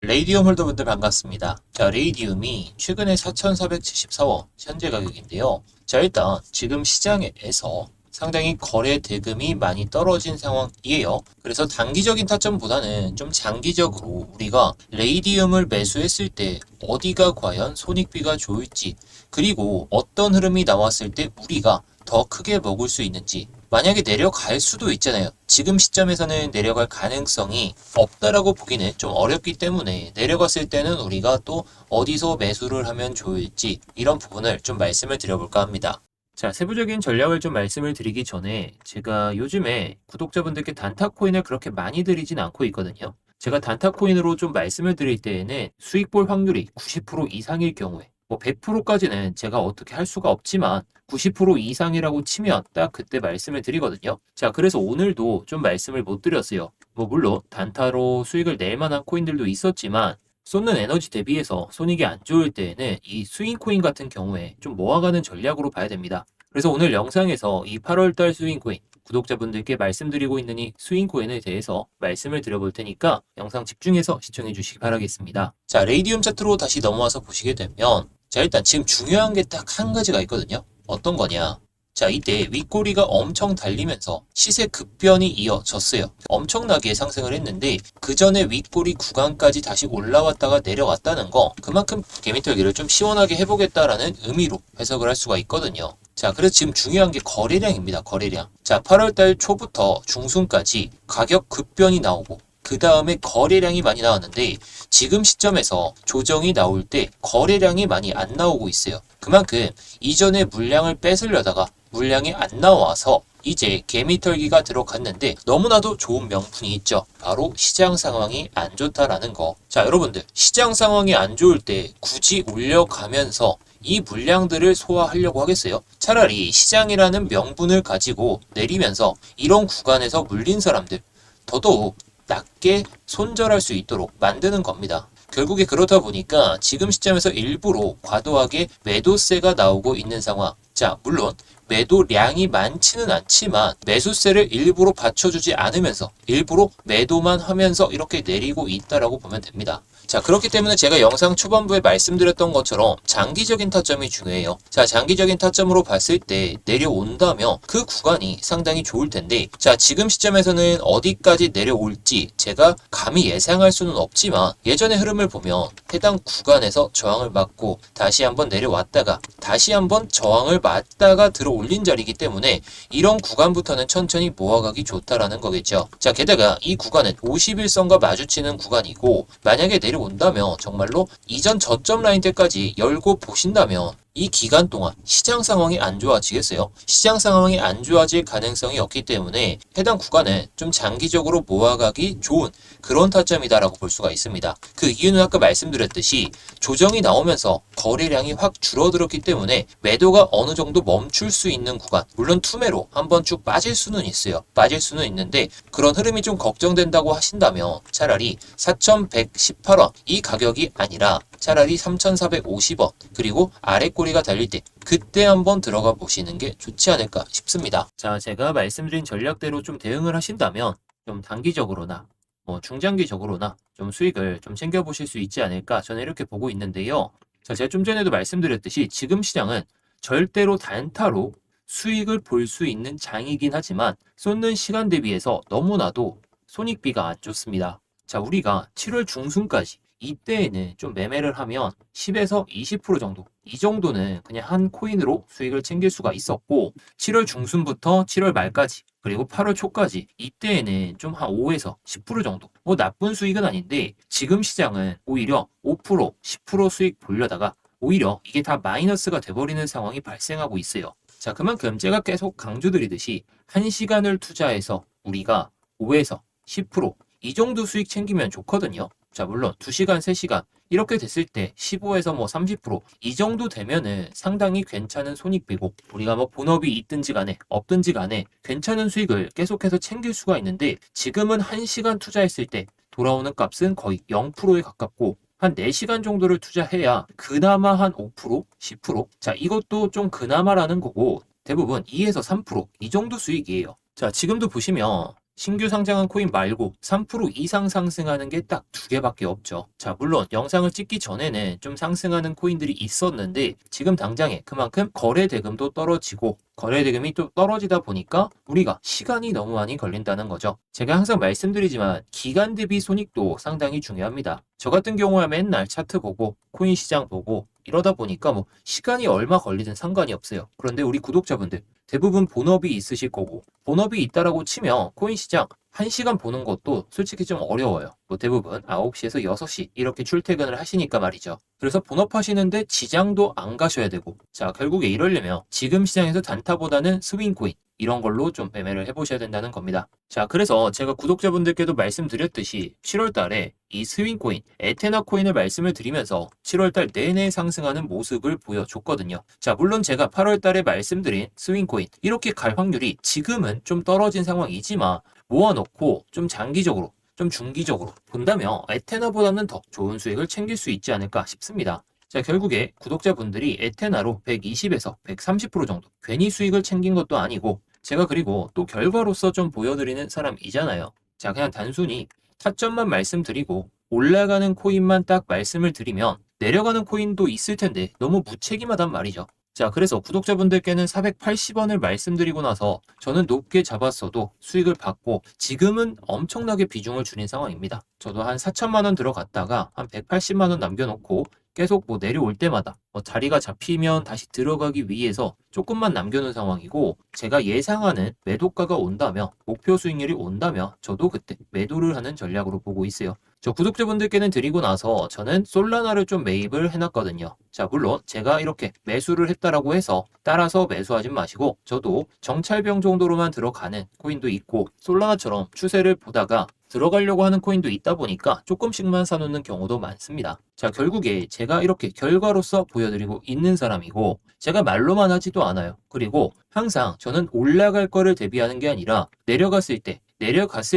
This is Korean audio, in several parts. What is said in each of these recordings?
레이디움 홀더분들 반갑습니다. 자, 레이디움이 최근에 4,474원 현재 가격인데요. 자, 일단 지금 시장에서 상당히 거래 대금이 많이 떨어진 상황이에요. 그래서 단기적인 타점보다는 좀 장기적으로 우리가 레이디움을 매수했을 때 어디가 과연 손익비가 좋을지, 그리고 어떤 흐름이 나왔을 때 우리가 더 크게 먹을 수 있는지, 만약에 내려갈 수도 있잖아요. 지금 시점에서는 내려갈 가능성이 없다라고 보기는 좀 어렵기 때문에 내려갔을 때는 우리가 또 어디서 매수를 하면 좋을지 이런 부분을 좀 말씀을 드려볼까 합니다. 자, 세부적인 전략을 좀 말씀을 드리기 전에 제가 요즘에 구독자분들께 단타 코인을 그렇게 많이 드리진 않고 있거든요. 제가 단타 코인으로 좀 말씀을 드릴 때에는 수익 볼 확률이 90% 이상일 경우에, 뭐 100%까지는 제가 어떻게 할 수가 없지만 90% 이상이라고 치면 딱 그때 말씀을 드리거든요. 자, 그래서 오늘도 좀 말씀을 못 드렸어요. 뭐 물론 단타로 수익을 낼 만한 코인들도 있었지만 쏟는 에너지 대비해서 손익이 안 좋을 때에는 이 스윙 코인 같은 경우에 좀 모아가는 전략으로 봐야 됩니다. 그래서 오늘 영상에서 이 8월달 스윙 코인, 구독자분들께 말씀드리고 있는 이 스윙 코인에 대해서 말씀을 드려볼 테니까 영상 집중해서 시청해 주시기 바라겠습니다. 자, 레이디움 차트로 다시 넘어와서 보시게 되면, 자, 일단 지금 중요한 게 딱 한 가지가 있거든요. 어떤 거냐? 자, 이때 윗꼬리가 엄청 달리면서 시세 급변이 이어졌어요. 엄청나게 상승을 했는데 그 전에 윗꼬리 구간까지 다시 올라왔다가 내려왔다는 거, 그만큼 개미털기를 좀 시원하게 해보겠다라는 의미로 해석을 할 수가 있거든요. 자, 그래서 지금 중요한 게 거래량입니다. 거래량. 자, 8월달 초부터 중순까지 가격 급변이 나오고 그 다음에 거래량이 많이 나왔는데 지금 시점에서 조정이 나올 때 거래량이 많이 안 나오고 있어요. 그만큼 이전에 물량을 뺏으려다가 물량이 안 나와서 이제 개미털기가 들어갔는데 너무나도 좋은 명분이 있죠. 바로 시장 상황이 안 좋다라는 거. 자, 여러분들, 시장 상황이 안 좋을 때 굳이 올려가면서 이 물량들을 소화하려고 하겠어요? 차라리 시장이라는 명분을 가지고 내리면서 이런 구간에서 물린 사람들 더더욱 낮게 손절할 수 있도록 만드는 겁니다. 결국에 그렇다 보니까 지금 시점에서 일부러 과도하게 매도세가 나오고 있는 상황. 자, 물론 매도량이 많지는 않지만 매수세를 일부러 받쳐주지 않으면서 일부러 매도만 하면서 이렇게 내리고 있다라고 보면 됩니다. 자, 그렇기 때문에 제가 영상 초반부에 말씀드렸던 것처럼 장기적인 타점이 중요해요. 자, 장기적인 타점으로 봤을 때 내려온다면 그 구간이 상당히 좋을 텐데, 자, 지금 시점에서는 어디까지 내려올지 제가 감히 예상할 수는 없지만 예전의 흐름을 보면 해당 구간에서 저항을 맞고 다시 한번 내려왔다가 다시 한번 저항을 맞다가 들어 올린 자리이기 때문에 이런 구간부터는 천천히 모아가기 좋다라는 거겠죠. 자, 게다가 이 구간은 51선과 마주치는 구간이고 만약에 내려온다면 정말로 이전 저점 라인 때까지 열고 보신다면 이 기간 동안 시장 상황이 안 좋아지겠어요? 시장 상황이 안 좋아질 가능성이 없기 때문에 해당 구간은 좀 장기적으로 모아가기 좋은 그런 타점이다라고 볼 수가 있습니다. 그 이유는 아까 말씀드렸듯이 조정이 나오면서 거래량이 확 줄어들었기 때문에 매도가 어느 정도 멈출 수 있는 구간, 물론 투매로 한번 쭉 빠질 수는 있어요. 빠질 수는 있는데 그런 흐름이 좀 걱정된다고 하신다면 차라리 4,118원 이 가격이 아니라 차라리 3,450원 그리고 아래 꼬리가 달릴 때 그때 한번 들어가 보시는 게 좋지 않을까 싶습니다. 자, 제가 말씀드린 전략대로 좀 대응을 하신다면 좀 단기적으로나 뭐 중장기적으로나 좀 수익을 좀 챙겨보실 수 있지 않을까 저는 이렇게 보고 있는데요. 자, 제가 좀 전에도 말씀드렸듯이 지금 시장은 절대로 단타로 수익을 볼 수 있는 장이긴 하지만 쏟는 시간 대비해서 너무나도 손익비가 안 좋습니다. 자, 우리가 7월 중순까지 이때에는 좀 매매를 하면 10에서 20% 정도, 이 정도는 그냥 한 코인으로 수익을 챙길 수가 있었고 7월 중순부터 7월 말까지 그리고 8월 초까지 이때에는 좀 한 5에서 10% 정도, 뭐 나쁜 수익은 아닌데 지금 시장은 오히려 5%, 10% 수익 보려다가 오히려 이게 다 마이너스가 돼버리는 상황이 발생하고 있어요. 자, 그만큼 제가 계속 강조드리듯이 1시간을 투자해서 우리가 5에서 10%이 정도 수익 챙기면 좋거든요. 자, 물론 2시간, 3시간 이렇게 됐을 때 15에서 뭐 30%이 정도 되면은 상당히 괜찮은 손익비고 우리가 뭐 본업이 있든지 간에 없든지 간에 괜찮은 수익을 계속해서 챙길 수가 있는데 지금은 1시간 투자했을 때 돌아오는 값은 거의 0%에 가깝고 한 4시간 정도를 투자해야 그나마 한 5%, 10%? 자, 이것도 좀 그나마라는 거고 대부분 2에서 3%이 정도 수익이에요. 자, 지금도 보시면 신규 상장한 코인 말고 3% 이상 상승하는 게 딱 두 개밖에 없죠. 자, 물론 영상을 찍기 전에는 좀 상승하는 코인들이 있었는데 지금 당장에 그만큼 거래 대금도 떨어지고 거래 대금이 또 떨어지다 보니까 우리가 시간이 너무 많이 걸린다는 거죠. 제가 항상 말씀드리지만 기간 대비 손익도 상당히 중요합니다. 저 같은 경우에 맨날 차트 보고 코인 시장 보고 이러다 보니까 뭐 시간이 얼마 걸리든 상관이 없어요. 그런데 우리 구독자분들 대부분 본업이 있으실 거고 본업이 있다라고 치면 코인 시장 1시간 보는 것도 솔직히 좀 어려워요. 뭐 대부분 9시에서 6시 이렇게 출퇴근을 하시니까 말이죠. 그래서 본업 하시는데 지장도 안 가셔야 되고 자 결국에 이러려면 지금 시장에서 단타보다는 스윙코인 이런 걸로 좀 매매를 해보셔야 된다는 겁니다. 자, 그래서 제가 구독자분들께도 말씀드렸듯이 7월 달에 이 스윙코인, 에테나 코인을 말씀을 드리면서 7월 달 내내 상승하는 모습을 보여줬거든요. 자, 물론 제가 8월 달에 말씀드린 스윙코인, 이렇게 갈 확률이 지금은 좀 떨어진 상황이지만 모아놓고 좀 장기적으로, 좀 중기적으로 본다면 에테나보다는 더 좋은 수익을 챙길 수 있지 않을까 싶습니다. 자, 결국에 구독자분들이 에테나로 120에서 130% 정도 괜히 수익을 챙긴 것도 아니고 제가 그리고 또 결과로서 좀 보여드리는 사람이잖아요. 자, 그냥 단순히 타점만 말씀드리고 올라가는 코인만 딱 말씀을 드리면 내려가는 코인도 있을 텐데 너무 무책임하단 말이죠. 자, 그래서 구독자분들께는 480원을 말씀드리고 나서 저는 높게 잡았어도 수익을 받고 지금은 엄청나게 비중을 줄인 상황입니다. 저도 한 4천만 원 들어갔다가 한 180만 원 남겨놓고 계속 뭐 내려올 때마다 자리가 잡히면 다시 들어가기 위해서 조금만 남겨놓은 상황이고 제가 예상하는 매도가가 온다면 목표 수익률이 온다면 저도 그때 매도를 하는 전략으로 보고 있어요. 저 구독자분들께는 드리고 나서 저는 솔라나를 좀 매입을 해놨거든요. 자, 물론 제가 이렇게 매수를 했다라고 해서 따라서 매수하진 마시고 저도 정찰병 정도로만 들어가는 코인도 있고 솔라나처럼 추세를 보다가 들어가려고 하는 코인도 있다 보니까 조금씩만 사놓는 경우도 많습니다. 자, 결국에 제가 이렇게 결과로서 보여드리고 있는 사람이고 제가 말로만 하지도 않아요. 그리고 항상 저는 올라갈 거를 대비하는 게 아니라 내려갔을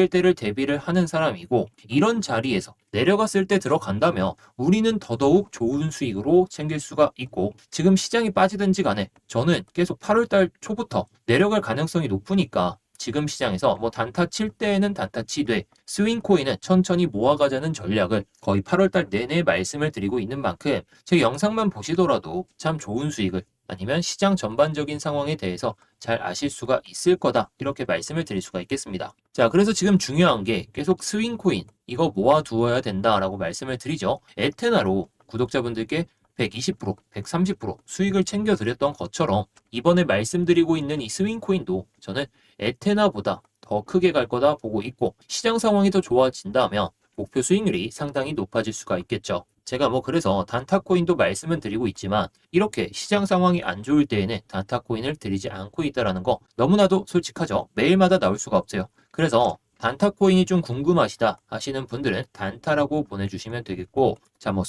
때를 대비를 하는 사람이고 이런 자리에서 내려갔을 때 들어간다면 우리는 더더욱 좋은 수익으로 챙길 수가 있고 지금 시장이 빠지든지 간에 저는 계속 8월달 초부터 내려갈 가능성이 높으니까 지금 시장에서 뭐 단타 칠 때에는 단타 치되 스윙코인은 천천히 모아가자는 전략을 거의 8월달 내내 말씀을 드리고 있는 만큼 제 영상만 보시더라도 참 좋은 수익을 아니면 시장 전반적인 상황에 대해서 잘 아실 수가 있을 거다 이렇게 말씀을 드릴 수가 있겠습니다. 자, 그래서 지금 중요한 게 계속 스윙코인 이거 모아두어야 된다라고 말씀을 드리죠. 에테나로 구독자분들께 120%, 130% 수익을 챙겨드렸던 것처럼 이번에 말씀드리고 있는 이 스윙코인도 저는 에테나보다 더 크게 갈 거다 보고 있고 시장 상황이 더 좋아진다면 목표 수익률이 상당히 높아질 수가 있겠죠. 제가 뭐 그래서 단타코인도 말씀은 드리고 있지만 이렇게 시장 상황이 안 좋을 때에는 단타코인을 드리지 않고 있다는 거 너무나도 솔직하죠. 매일마다 나올 수가 없어요. 그래서 단타코인이 좀 궁금하시다 하시는 분들은 단타라고 보내주시면 되겠고 자, 뭐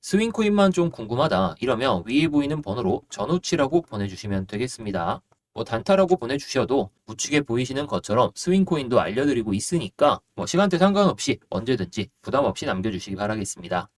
스윙코인만 좀 궁금하다 이러면 위에 보이는 번호로 전우치라고 보내주시면 되겠습니다. 뭐 단타라고 보내주셔도 우측에 보이시는 것처럼 스윙코인도 알려드리고 있으니까 뭐 시간대 상관없이 언제든지 부담 없이 남겨주시기 바라겠습니다.